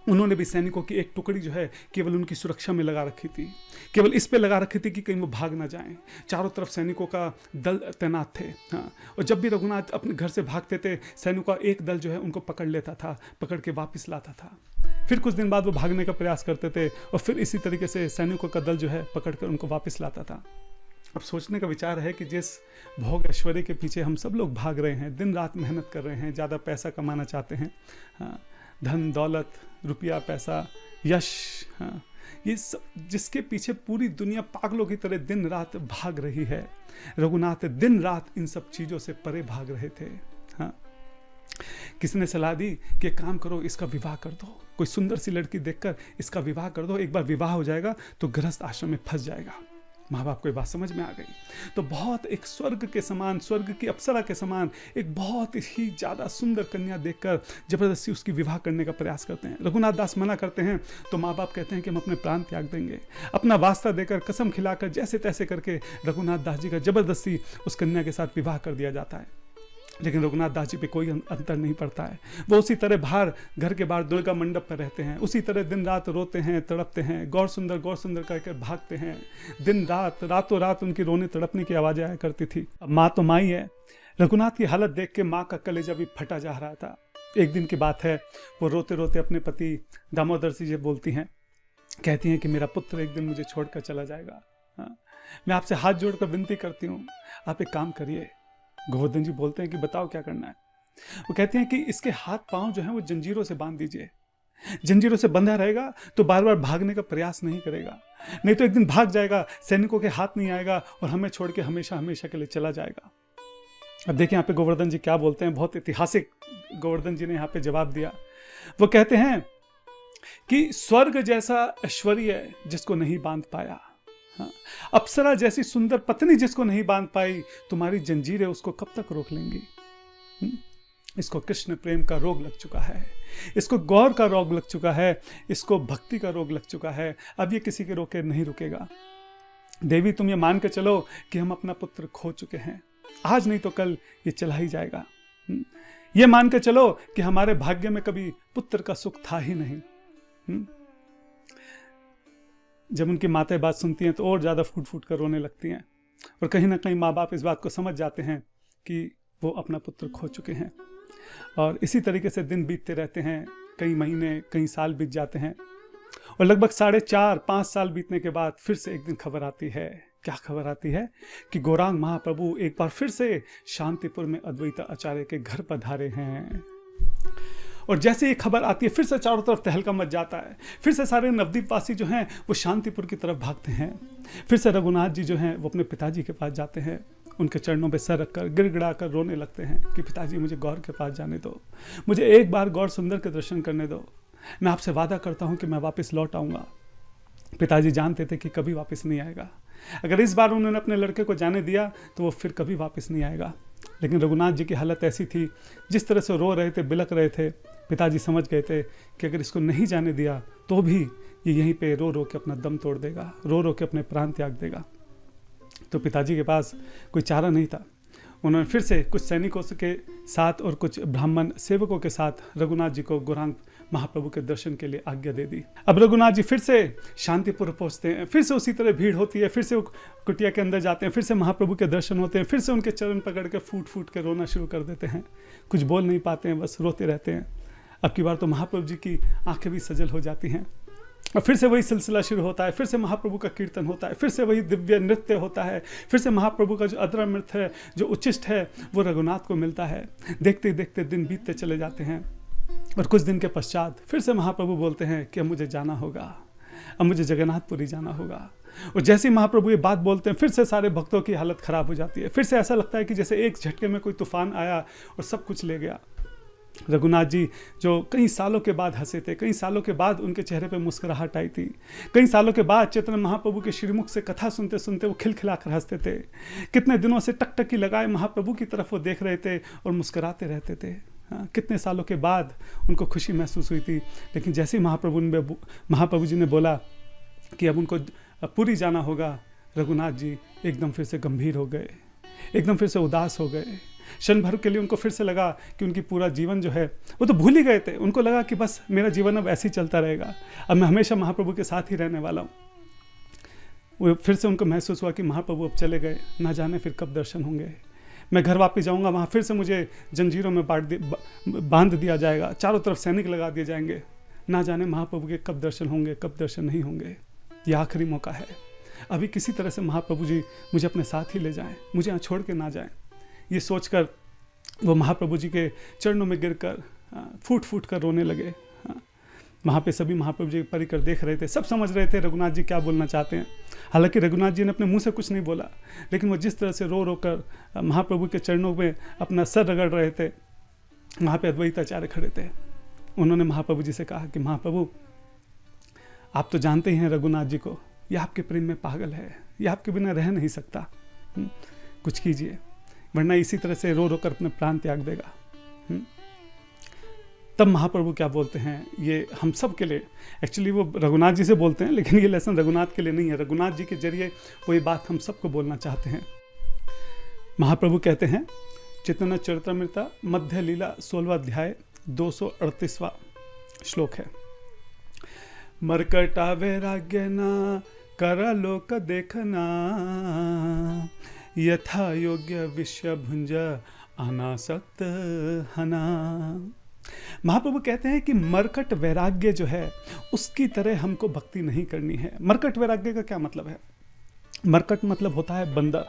उन्होंने भी सैनिकों की एक टुकड़ी जो है केवल उनकी सुरक्षा में लगा रखी थी, केवल इस पे लगा रखी थी कि कहीं वो भाग ना जाएं। चारों तरफ सैनिकों का दल तैनात थे। हाँ, और जब भी रघुनाथ अपने घर से भागते थे सैनिकों का एक दल जो है उनको पकड़ लेता था, पकड़ के वापस लाता था। फिर कुछ दिन बाद वो भागने का प्रयास करते थे और फिर इसी तरीके से सैनिकों का दल जो है पकड़ कर उनको वापस लाता था। अब सोचने का विचार है कि जिस भोग ऐश्वर्य के पीछे हम सब लोग भाग रहे हैं, दिन रात मेहनत कर रहे हैं, ज़्यादा पैसा कमाना चाहते हैं, हाँ, धन दौलत, रुपया, पैसा, यश, हाँ, ये सब जिसके पीछे पूरी दुनिया पागलों की तरह दिन रात भाग रही है, रघुनाथ दिन रात इन सब चीज़ों से परे भाग रहे थे। हाँ, किसी ने सलाह दी कि काम करो, इसका विवाह कर दो, कोई सुंदर सी लड़की देखकर इसका विवाह कर दो, एक बार विवाह हो जाएगा तो गृहस्थ आश्रम में फंस जाएगा। माँ बाप को ये बात समझ में आ गई तो बहुत एक स्वर्ग के समान, स्वर्ग की अप्सरा के समान एक बहुत ही ज़्यादा सुंदर कन्या देखकर जबरदस्ती उसकी विवाह करने का प्रयास करते हैं। रघुनाथ दास मना करते हैं तो माँ बाप कहते हैं कि हम अपने प्राण त्याग देंगे। अपना वास्ता देकर, कसम खिलाकर, जैसे तैसे करके रघुनाथ दास जी का जबरदस्ती उस कन्या के साथ विवाह कर दिया जाता है। लेकिन रघुनाथ दास जी पे कोई अंतर नहीं पड़ता है। वो उसी तरह बाहर, घर के बाहर दुर्गा मंडप पर रहते हैं, उसी तरह दिन रात रोते हैं, तड़पते हैं, गौर सुंदर कहकर भागते हैं। दिन रात, रातों रात उनकी रोने तड़पने की आवाज़ें आया करती थी। अब माँ तो माँ ही है। रघुनाथ की हालत देख के माँ का कलेजा भी फटा जा रहा था। एक दिन की बात है, वो रोते रोते अपने पति दामोदर जी से बोलती हैं, कहती हैं कि मेरा पुत्र एक दिन मुझे छोड़कर चला जाएगा। हाँ, मैं आपसे हाथ जोड़कर विनती करती हूँ, आप एक काम करिए। गोवर्धन जी बोलते हैं कि बताओ क्या करना है। वो कहते हैं कि इसके हाथ पांव जो हैं वो जंजीरों से बांध दीजिए। जंजीरों से बंधा रहेगा तो बार बार भागने का प्रयास नहीं करेगा, नहीं तो एक दिन भाग जाएगा, सैनिकों के हाथ नहीं आएगा और हमें छोड़ के हमेशा हमेशा के लिए चला जाएगा। अब देखिए यहाँ पे गोवर्धन जी क्या बोलते हैं, बहुत ऐतिहासिक गोवर्धन जी ने यहाँ पे जवाब दिया। वो कहते हैं कि स्वर्ग जैसा ऐश्वर्य जिसको नहीं बांध पाया, हाँ, अप्सरा जैसी सुंदर पत्नी जिसको नहीं बांध पाई, तुम्हारी जंजीरें उसको कब तक रोक लेंगी? इसको कृष्ण प्रेम का रोग लग चुका है, इसको गौर का रोग लग चुका है, इसको भक्ति का रोग लग चुका है। अब ये किसी के रोके नहीं रुकेगा। देवी तुम ये मान के चलो कि हम अपना पुत्र खो चुके हैं, आज नहीं तो कल ये चला ही जाएगा। ये मान के चलो कि हमारे भाग्य में कभी पुत्र का सुख था ही नहीं। जब उनकी माताएं बात सुनती हैं तो और ज्यादा फूट फूट कर रोने लगती हैं, और कहीं ना कहीं माँ बाप इस बात को समझ जाते हैं कि वो अपना पुत्र खो चुके हैं। और इसी तरीके से दिन बीतते रहते हैं, कई महीने कई साल बीत जाते हैं, और लगभग 4.5-5 साल बीतने के बाद फिर से एक दिन खबर आती है। क्या खबर आती है? कि गौरांग महाप्रभु एक बार फिर से शांतिपुर में अद्वैत आचार्य के घर पधारे हैं। और जैसे ये खबर आती है, फिर से चारों तरफ तहलका मच जाता है। फिर से सारे नवद्वीप वासी जो हैं वो शांतिपुर की तरफ भागते हैं। फिर से रघुनाथ जी जो हैं वो अपने पिताजी के पास जाते हैं, उनके चरणों पे सर रखकर गिड़गिड़ा कर रोने लगते हैं कि पिताजी मुझे गौर के पास जाने दो, मुझे एक बार गौर सुंदर के दर्शन करने दो, मैं आपसे वादा करता हूँ कि मैं वापस लौट आऊँगा। पिताजी जानते थे कि कभी वापस नहीं आएगा। अगर इस बार उन्होंने अपने लड़के को जाने दिया तो वो फिर कभी वापस नहीं आएगा। लेकिन रघुनाथ जी की हालत ऐसी थी, जिस तरह से रो रहे थे, बिलक रहे थे, पिताजी समझ गए थे कि अगर इसको नहीं जाने दिया तो भी ये यहीं पे रो रो के अपना दम तोड़ देगा, रो रो के अपने प्राण त्याग देगा। तो पिताजी के पास कोई चारा नहीं था। उन्होंने फिर से कुछ सैनिकों के साथ और कुछ ब्राह्मण सेवकों के साथ रघुनाथ जी को गौरांग महाप्रभु के दर्शन के लिए आज्ञा दे दी। अब रघुनाथ जी फिर से शांतिपुर पहुंचते हैं, फिर से उसी तरह भीड़ होती है, फिर से वो कुटिया के अंदर जाते हैं, फिर से महाप्रभु के दर्शन होते हैं, फिर से उनके चरण पकड़ के फूट फूट के रोना शुरू कर देते हैं। कुछ बोल नहीं पाते हैं, बस रोते रहते हैं। अब की बार तो महाप्रभु जी की आंखें भी सजल हो जाती हैं, और फिर से वही सिलसिला शुरू होता है। फिर से महाप्रभु का कीर्तन होता है, फिर से वही दिव्य नृत्य होता है, फिर से महाप्रभु का जो अद्रामृत है, जो उच्छिष्ट है, वो रघुनाथ को मिलता है। देखते देखते दिन बीतते चले जाते हैं, और कुछ दिन के पश्चात फिर से महाप्रभु बोलते हैं कि अब मुझे जाना होगा, अब मुझे जगन्नाथपुरी जाना होगा। और जैसे ही महाप्रभु ये बात बोलते हैं, फिर से सारे भक्तों की हालत खराब हो जाती है। फिर से ऐसा लगता है कि जैसे एक झटके में कोई तूफान आया और सब कुछ ले गया। रघुनाथ जी जो कई सालों के बाद हंसे थे, कई सालों के बाद उनके चेहरे पे मुस्कुराहट आई थी, कई सालों के बाद चैतन्य महाप्रभु के श्रीमुख से कथा सुनते सुनते वो खिलखिलाकर हंसते थे। कितने दिनों से टकटकी लगाए महाप्रभु की तरफ वो देख रहे थे और मुस्कुराते रहते थे। कितने सालों के बाद उनको खुशी महसूस हुई थी। लेकिन जैसे ही महाप्रभु जी ने बोला कि अब उनको पुरी जाना होगा, रघुनाथ जी एकदम फिर से गंभीर हो गए, एकदम फिर से उदास हो गए। क्षण भर के लिए उनको फिर से लगा कि उनकी पूरा जीवन जो है वो तो भूल ही गए थे। उनको लगा कि बस मेरा जीवन अब ऐसे ही चलता रहेगा, अब मैं हमेशा महाप्रभु के साथ ही रहने वाला हूँ। वो फिर से उनको महसूस हुआ कि महाप्रभु अब चले गए, ना जाने फिर कब दर्शन होंगे। मैं घर वापस जाऊँगा, वहाँ फिर से मुझे जंजीरों में बांध दिया जाएगा, चारों तरफ सैनिक लगा दिए जाएंगे, ना जाने महाप्रभु के कब दर्शन होंगे, कब दर्शन नहीं होंगे। ये आखिरी मौका है, अभी किसी तरह से महाप्रभु जी मुझे अपने साथ ही ले जाएं, मुझे यहाँ छोड़ के ना जाएं। ये सोचकर वो महाप्रभु जी के चरणों में गिरकर फूट फूट कर रोने लगे। वहाँ पे सभी महाप्रभु जी परिकर देख रहे थे, सब समझ रहे थे रघुनाथ जी क्या बोलना चाहते हैं। हालांकि रघुनाथ जी ने अपने मुंह से कुछ नहीं बोला, लेकिन वो जिस तरह से रो रो कर महाप्रभु के चरणों में अपना सर रगड़ रहे थे, वहाँ पे अद्वैत आचार्य खड़े थे। उन्होंने महाप्रभु जी से कहा कि महाप्रभु आप तो जानते ही हैं रघुनाथ जी को, यह आपके प्रेम में पागल है, यह आपके बिना रह नहीं सकता, कुछ कीजिए वरना इसी तरह से रो रो कर अपने प्राण त्याग देगा। तब महाप्रभु क्या बोलते हैं, ये हम सब के लिए, एक्चुअली वो रघुनाथ जी से बोलते हैं, लेकिन ये लेसन रघुनाथ के लिए नहीं है, रघुनाथ जी के जरिए वो ये बात हम सबको बोलना चाहते हैं। महाप्रभु कहते हैं, चैतन्य चरितामृत मध्य लीला 16वां अध्याय 238वां श्लोक है। मरकटा वैराग्य ना कर लोक देखना, यथा योग्य विषय भुंज अनासक्त हना। महाप्रभु कहते हैं कि मरकट वैराग्य जो है उसकी तरह हमको भक्ति नहीं करनी है। मरकट वैराग्य का क्या मतलब है? मरकट मतलब होता है बंदर।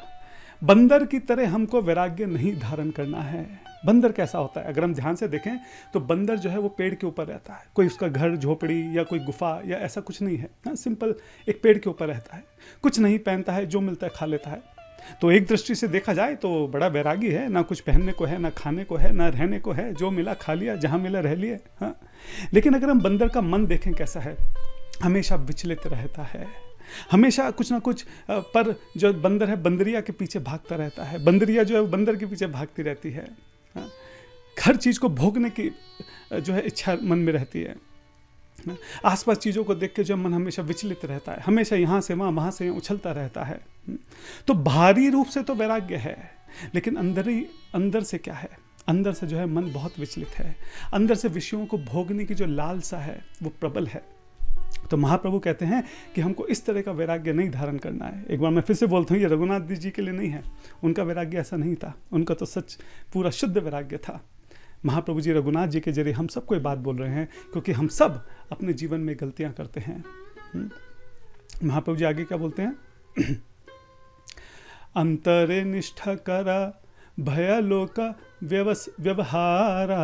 बंदर की तरह हमको वैराग्य नहीं धारण करना है। बंदर कैसा होता है? अगर हम ध्यान से देखें तो बंदर जो है वो पेड़ के ऊपर रहता है, कोई उसका घर झोपड़ी या कोई गुफा या ऐसा कुछ नहीं है, सिंपल एक पेड़ के ऊपर रहता है, कुछ नहीं पहनता है, जो मिलता है खा लेता है। तो एक दृष्टि से देखा जाए तो बड़ा वैरागी है, ना कुछ पहनने को है, ना खाने को है, ना रहने को है, जो मिला खा लिया, जहाँ मिला रह लिया। हाँ, लेकिन अगर हम बंदर का मन देखें कैसा है, हमेशा विचलित रहता है, हमेशा कुछ ना कुछ पर जो बंदर है बंदरिया के पीछे भागता रहता है, बंदरिया जो है बंदर के पीछे भागती रहती है। हर चीज़ को भोगने की जो है इच्छा मन में रहती है। आसपास चीज़ों को देख के जो मन हमेशा विचलित रहता है, हमेशा यहाँ से वहाँ से यहाँ उछलता रहता है। तो बाहरी रूप से तो वैराग्य है, लेकिन अंदर से क्या है? अंदर से जो है मन बहुत विचलित है, अंदर से विषयों को भोगने की जो लालसा है वो प्रबल है। तो महाप्रभु कहते हैं कि हमको इस तरह का वैराग्य नहीं धारण करना है। एक बार मैं फिर से बोलता हूँ, ये रघुनाथ जी के लिए नहीं है, उनका वैराग्य ऐसा नहीं था, उनका तो सच पूरा शुद्ध वैराग्य था। महाप्रभु जी रघुनाथ जी के जरिए हम सबको ये बात बोल रहे हैं, क्योंकि हम सब अपने जीवन में गलतियां करते हैं। महाप्रभु जी आगे क्या बोलते हैं? अंतरे निष्ठा करा भयलोक व्यवहारा,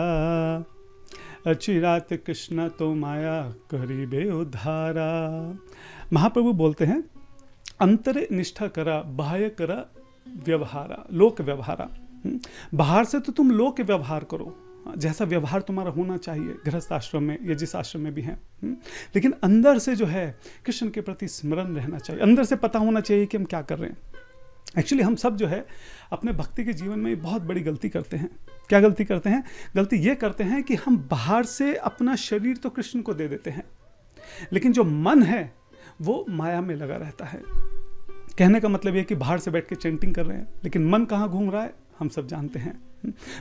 अचिरात कृष्ण तो माया करीबे उद्धारा। महाप्रभु बोलते हैं अंतरे निष्ठा करा बाह्य करा व्यवहारा, लोक व्यवहारा। बाहर से तो तुम लोक व्यवहार करो, जैसा व्यवहार तुम्हारा होना चाहिए गृहस्थ आश्रम में या जिस आश्रम में भी है, लेकिन अंदर से जो है कृष्ण के प्रति स्मरण रहना चाहिए, अंदर से पता होना चाहिए कि हम क्या कर रहे हैं। एक्चुअली हम सब जो है अपने भक्ति के जीवन में बहुत बड़ी गलती करते हैं। क्या गलती करते हैं? गलती ये करते हैं कि हम बाहर से अपना शरीर तो कृष्ण को दे देते हैं, लेकिन जो मन है वो माया में लगा रहता है। कहने का मतलब ये कि बाहर से बैठ के चैंटिंग कर रहे हैं, लेकिन मन कहाँ घूम रहा है हम सब जानते हैं।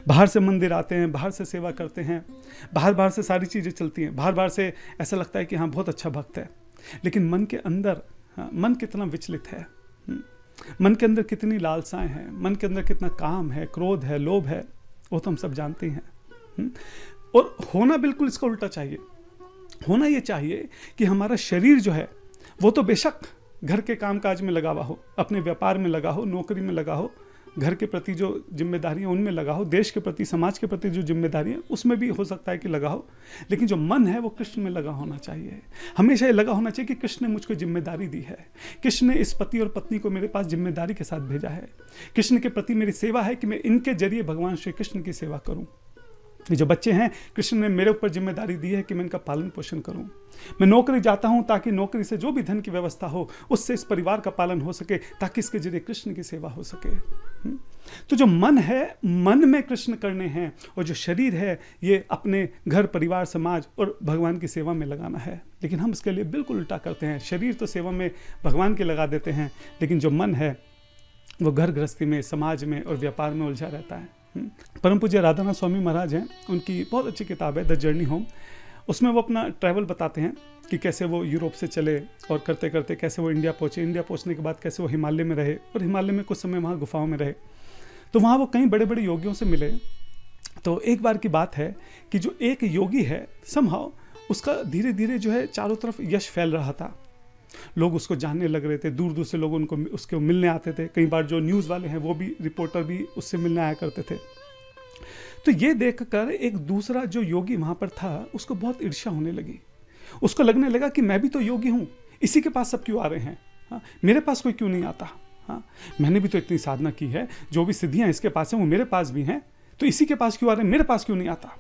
बाहर से मंदिर आते हैं, बाहर से सेवा करते हैं, बाहर से सारी चीज़ें चलती हैं, बाहर से ऐसा लगता है कि हाँ बहुत अच्छा भक्त है, लेकिन मन के अंदर मन कितना विचलित है, मन के अंदर कितनी लालसाएं हैं, मन के अंदर कितना काम है, क्रोध है, लोभ है, वो तो हम सब जानते हैं। और होना बिल्कुल इसका उल्टा चाहिए। होना ये चाहिए कि हमारा शरीर जो है वो तो बेशक घर के कामकाज में लगा हुआ हो, अपने व्यापार में लगा हो, नौकरी में लगा हो, घर के प्रति जो जिम्मेदारियां उनमें लगा हो, देश के प्रति समाज के प्रति जो जिम्मेदारी है उसमें भी हो सकता है कि लगा हो, लेकिन जो मन है वो कृष्ण में लगा होना चाहिए। हमेशा ये लगा होना चाहिए कि कृष्ण ने मुझको जिम्मेदारी दी है, कृष्ण ने इस पति और पत्नी को मेरे पास जिम्मेदारी के साथ भेजा है, कृष्ण के प्रति मेरी सेवा है कि मैं इनके जरिए भगवान श्री कृष्ण की सेवा करूँ। ये जो बच्चे हैं कृष्ण ने मेरे ऊपर जिम्मेदारी दी है कि मैं इनका पालन पोषण करूं। मैं नौकरी जाता हूं ताकि नौकरी से जो भी धन की व्यवस्था हो उससे इस परिवार का पालन हो सके, ताकि इसके जरिए कृष्ण की सेवा हो सके। तो जो मन है, मन में कृष्ण करने हैं, और जो शरीर है ये अपने घर परिवार समाज और भगवान की सेवा में लगाना है। लेकिन हम इसके लिए बिल्कुल उल्टा करते हैं। शरीर तो सेवा में भगवान के लगा देते हैं, लेकिन जो मन है वो घर गृहस्थी में, समाज में और व्यापार में उलझा रहता है। परम पूज्य राधानाथ स्वामी महाराज हैं, उनकी बहुत अच्छी किताब है द जर्नी होम। उसमें वो अपना ट्रैवल बताते हैं कि कैसे वो यूरोप से चले और करते करते कैसे वो इंडिया पहुँचे, इंडिया पहुँचने के बाद कैसे वो हिमालय में रहे और हिमालय में कुछ समय वहाँ गुफाओं में रहे। तो वहाँ वो कई बड़े बड़े योगियों से मिले। तो एक बार की बात है कि जो एक योगी है समहाउ उसका धीरे धीरे जो है चारों तरफ यश फैल रहा था, लोग उसको जानने लग रहे थे, दूर दूर से लोग उनको उसके मिलने आते थे। कई बार जो न्यूज़ वाले हैं वो भी, रिपोर्टर भी उससे मिलने आया करते थे। तो ये देखकर एक दूसरा जो योगी वहाँ पर था उसको बहुत ईर्ष्या होने लगी। उसको लगने लगा कि मैं भी तो योगी हूँ, इसी के पास सब क्यों आ रहे हैं, हाँ मेरे पास कोई क्यों नहीं आता। हाँ मैंने भी तो इतनी साधना की है, जो भी सिद्धियाँ इसके पास हैं वो मेरे पास भी हैं, तो इसी के पास क्यों आ रहे हैं, मेरे पास क्यों नहीं आता।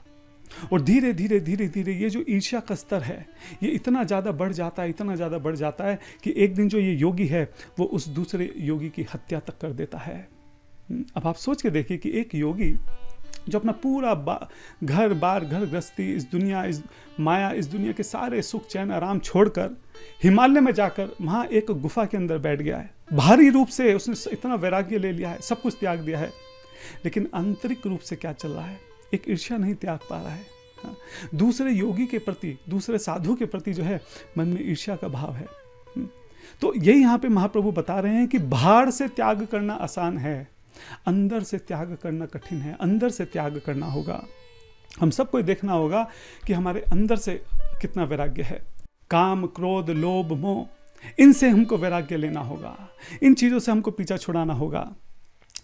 और धीरे धीरे धीरे धीरे ये जो ईर्ष्या का स्तर है ये इतना ज़्यादा बढ़ जाता है, इतना ज़्यादा बढ़ जाता है कि एक दिन जो ये योगी है वो उस दूसरे योगी की हत्या तक कर देता है। अब आप सोच के देखिए कि एक योगी जो अपना पूरा घर बार, घर गृहस्थी, इस दुनिया, इस माया, इस दुनिया के सारे सुख चैन आराम छोड़कर हिमालय में जाकर वहाँ एक गुफा के अंदर बैठ गया है। बाहरी रूप से उसने इतना वैराग्य ले लिया है, सब कुछ त्याग दिया है, लेकिन आंतरिक रूप से क्या चल रहा है, एक ईर्ष्या नहीं त्याग पा रहा है। हाँ, दूसरे योगी के प्रति, दूसरे साधु के प्रति जो है मन में ईर्ष्या का भाव है। तो यही यहाँ पे महाप्रभु बता रहे हैं कि बाहर से त्याग करना आसान है, अंदर से त्याग करना कठिन है। अंदर से त्याग करना होगा। हम सबको देखना होगा कि हमारे अंदर से कितना वैराग्य है। काम, क्रोध, लोभ, मोह, इनसे हमको वैराग्य लेना होगा, इन चीज़ों से हमको पीछा छुड़ाना होगा।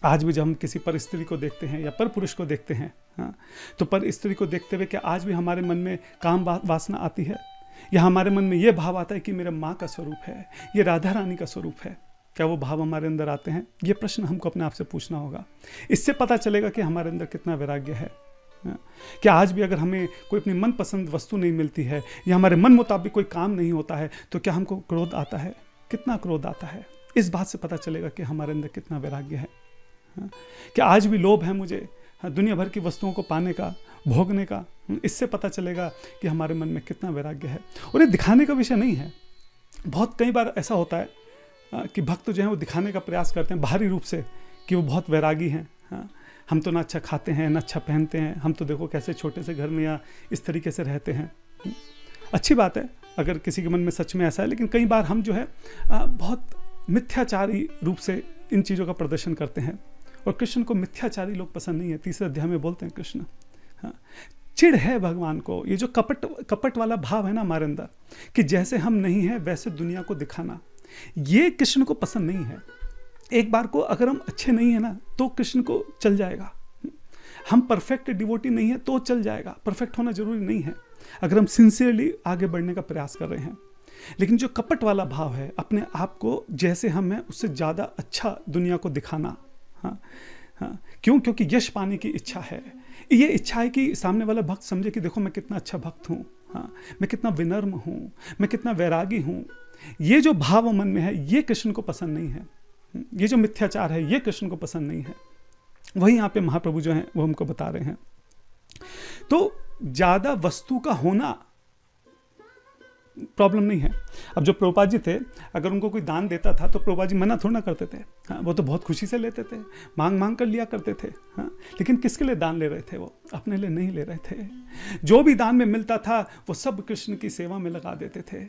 आज भी जब हम किसी पर स्त्री को देखते हैं या पर पुरुष को देखते हैं, हाँ, तो पर स्त्री को देखते हुए क्या आज भी हमारे मन में काम वासना आती है, या हमारे मन में ये भाव आता है कि मेरे माँ का स्वरूप है, ये राधा रानी का स्वरूप है? क्या वो भाव हमारे अंदर आते हैं? ये प्रश्न हमको अपने आप से पूछना होगा। इससे पता चलेगा कि हमारे अंदर कितना वैराग्य है। क्या आज भी अगर हमें कोई अपनी मनपसंद वस्तु नहीं मिलती है या हमारे मन मुताबिक कोई काम नहीं होता है तो क्या हमको क्रोध आता है? कितना क्रोध आता है। इस बात से पता चलेगा कि हमारे अंदर कितना वैराग्य है। कि आज भी लोभ है मुझे दुनिया भर की वस्तुओं को पाने का, भोगने का। इससे पता चलेगा कि हमारे मन में कितना वैराग्य है। और ये दिखाने का विषय नहीं है। बहुत कई बार ऐसा होता है कि भक्त जो है वो दिखाने का प्रयास करते हैं बाहरी रूप से कि वो बहुत वैरागी हैं। हम तो ना अच्छा खाते हैं, ना अच्छा पहनते हैं, हम तो देखो कैसे छोटे से घर में या इस तरीके से रहते हैं। अच्छी बात है अगर किसी के मन में सच में ऐसा है, लेकिन कई बार हम जो है बहुत मिथ्याचारी रूप से इन चीज़ों का प्रदर्शन करते हैं। और कृष्ण को मिथ्याचारी लोग पसंद नहीं है। तीसरे अध्याय में बोलते हैं कृष्ण, चिढ़ है भगवान को ये जो कपट वाला भाव है ना हमारे अंदर, कि जैसे हम नहीं है वैसे दुनिया को दिखाना, ये कृष्ण को पसंद नहीं है। एक बार को अगर हम अच्छे नहीं है ना तो कृष्ण को चल जाएगा। हम परफेक्ट डिवोटी नहीं है तो चल जाएगा, परफेक्ट होना जरूरी नहीं है अगर हम सिंसियरली आगे बढ़ने का प्रयास कर रहे हैं। लेकिन जो कपट वाला भाव है, अपने आप को जैसे हम हैं उससे ज़्यादा अच्छा दुनिया को दिखाना, क्यों? क्योंकि यश पाने की इच्छा है। ये इच्छा है कि सामने वाला भक्त समझे कि देखो मैं कितना अच्छा भक्त हूँ, मैं कितना विनम्र हूँ, मैं कितना वैरागी हूँ। ये जो भाव मन में है ये कृष्ण को पसंद नहीं है। ये जो मिथ्याचार है ये कृष्ण को पसंद नहीं है। वही यहाँ पे महाप्रभु जो हैं वो हमको बता रहे हैं। तो ज़्यादा वस्तु का होना प्रॉब्लम नहीं है। अब जो प्रभुपाद जी थे, अगर उनको कोई दान देता था तो प्रभुपाद जी मना थोड़ा ना करते थे। वो तो बहुत खुशी से लेते थे, मांग मांग कर लिया करते थे। लेकिन किसके लिए दान ले रहे थे? वो अपने लिए नहीं ले रहे थे। जो भी दान में मिलता था वो सब कृष्ण की सेवा में लगा देते थे।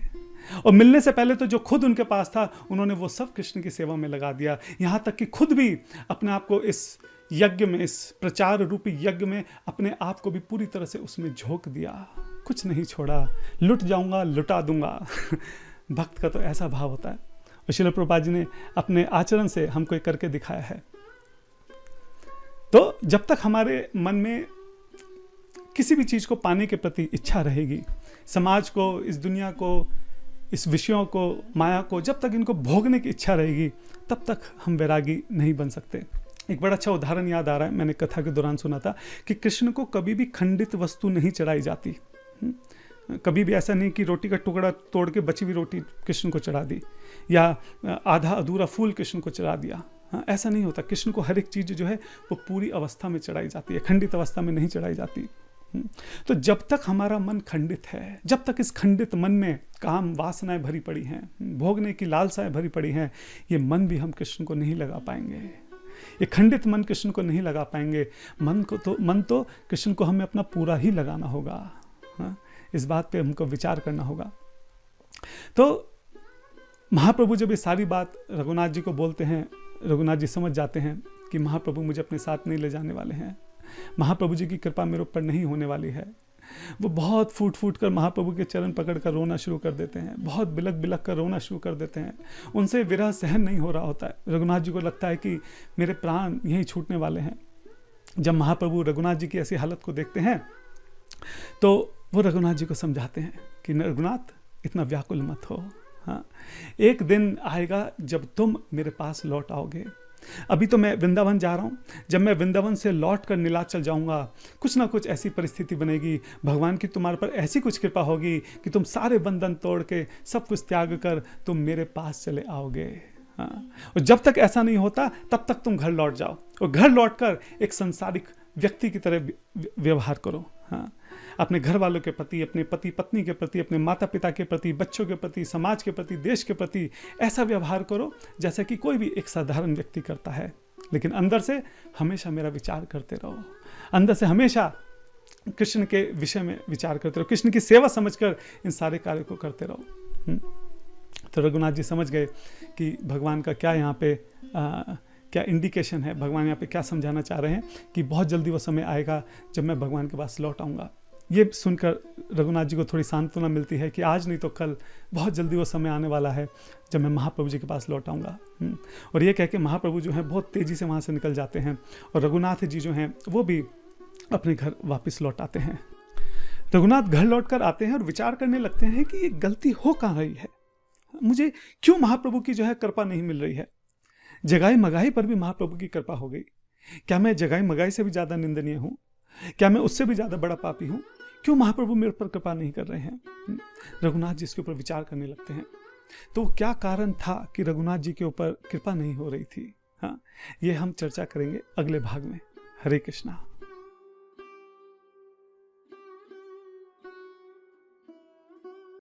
और मिलने से पहले तो जो खुद उनके पास था उन्होंने वो सब कृष्ण की सेवा में लगा दिया। यहाँ तक कि खुद भी अपने आप को इस यज्ञ में, इस प्रचार रूपी यज्ञ में अपने आप को भी पूरी तरह से उसमें झोंक दिया। कुछ नहीं छोड़ा, लुट जाऊंगा लुटा दूंगा। भक्त का तो ऐसा भाव होता है। और श्रील प्रभुपाद जी ने अपने आचरण से हमको एक करके दिखाया है। तो जब तक हमारे मन में किसी भी चीज को पाने के प्रति इच्छा रहेगी, समाज को, इस दुनिया को, इस विषयों को, माया को, जब तक इनको भोगने की इच्छा रहेगी तब तक हम वैरागी नहीं बन सकते। एक बड़ा अच्छा उदाहरण याद आ रहा है, मैंने कथा के दौरान सुना था कि कृष्ण को कभी भी खंडित वस्तु नहीं चढ़ाई जाती। कभी भी ऐसा नहीं कि रोटी का टुकड़ा तोड़ के बची हुई रोटी कृष्ण को चढ़ा दी या आधा अधूरा फूल कृष्ण को चढ़ा दिया। ऐसा नहीं होता। कृष्ण को हर एक चीज जो है वो पूरी अवस्था में चढ़ाई जाती है, खंडित अवस्था में नहीं चढ़ाई जाती। तो जब तक हमारा मन खंडित है, जब तक इस खंडित मन में काम वासनाएं भरी पड़ी हैं, भोगने की लालसाएं भरी पड़ी हैं, ये मन भी हम कृष्ण को नहीं लगा पाएंगे। ये खंडित मन कृष्ण को नहीं लगा पाएंगे। मन तो कृष्ण को हमें अपना पूरा ही लगाना होगा। इस बात पे हमको विचार करना होगा। तो महाप्रभु जब ये सारी बात रघुनाथ जी को बोलते हैं, रघुनाथ जी समझ जाते हैं कि महाप्रभु मुझे अपने साथ नहीं ले जाने वाले हैं, महाप्रभु जी की कृपा मेरे ऊपर नहीं होने वाली है। वो बहुत फूट फूट कर महाप्रभु के चरण पकड़ कर रोना शुरू कर देते हैं, बहुत बिलक बिलक कर रोना शुरू कर देते हैं। उनसे विरह सहन नहीं हो रहा होता है। रघुनाथ जी को लगता है कि मेरे प्राण यहीं छूटने वाले हैं। जब महाप्रभु रघुनाथ जी की ऐसी हालत को देखते हैं तो वो रघुनाथ जी को समझाते हैं कि रघुनाथ इतना व्याकुल मत हो। एक दिन आएगा जब तुम मेरे पास लौट आओगे। अभी तो मैं वृंदावन जा रहा हूँ, जब मैं वृंदावन से लौट कर नीलाचल जाऊंगा, कुछ ना कुछ ऐसी परिस्थिति बनेगी, भगवान की तुम्हारे पर ऐसी कुछ कृपा होगी कि तुम सारे बंधन तोड़ के सब कुछ त्याग कर तुम मेरे पास चले आओगे। और जब तक ऐसा नहीं होता तब तक तुम घर लौट जाओ और घर लौटकर एक संसारिक व्यक्ति की तरह व्यवहार करो। अपने घर वालों के प्रति, अपने पति पत्नी के प्रति, अपने माता पिता के प्रति, बच्चों के प्रति, समाज के प्रति, देश के प्रति ऐसा व्यवहार करो जैसा कि कोई भी एक साधारण व्यक्ति करता है। लेकिन अंदर से हमेशा मेरा विचार करते रहो, अंदर से हमेशा कृष्ण के विषय में विचार करते रहो, कृष्ण की सेवा समझकर इन सारे कार्य को करते रहो। तो रघुनाथ जी समझ गए कि भगवान का क्या यहाँ पे क्या इंडिकेशन है, भगवान यहाँ पे क्या समझाना चाह रहे हैं कि बहुत जल्दी वो समय आएगा जब मैं भगवान के पास लौट आऊँगा। ये सुनकर रघुनाथ जी को थोड़ी सांत्वना मिलती है कि आज नहीं तो कल बहुत जल्दी वो समय आने वाला है जब मैं महाप्रभु जी के पास लौट आऊँगा। और ये कह के महाप्रभु जो हैं बहुत तेज़ी से वहाँ से निकल जाते हैं और रघुनाथ जी जो हैं वो भी अपने घर वापस लौट आते हैं। रघुनाथ घर लौट कर आते हैं और विचार करने लगते हैं कि ये गलती हो कहाँ रही है, मुझे क्यों महाप्रभु की जो है कृपा नहीं मिल रही है। जगाई मगाई पर भी महाप्रभु की कृपा हो गई, क्या मैं जगाई मगाई से भी ज़्यादा निंदनीय हूँ? क्या मैं उससे भी ज़्यादा बड़ा पापी हूँ? क्यों महाप्रभु मेरे पर कृपा नहीं कर रहे हैं? रघुनाथ जी इसके ऊपर विचार करने लगते हैं तो क्या कारण था कि रघुनाथ जी के ऊपर कृपा नहीं हो रही थी? हाँ, ये हम चर्चा करेंगे अगले भाग में। हरे कृष्णा।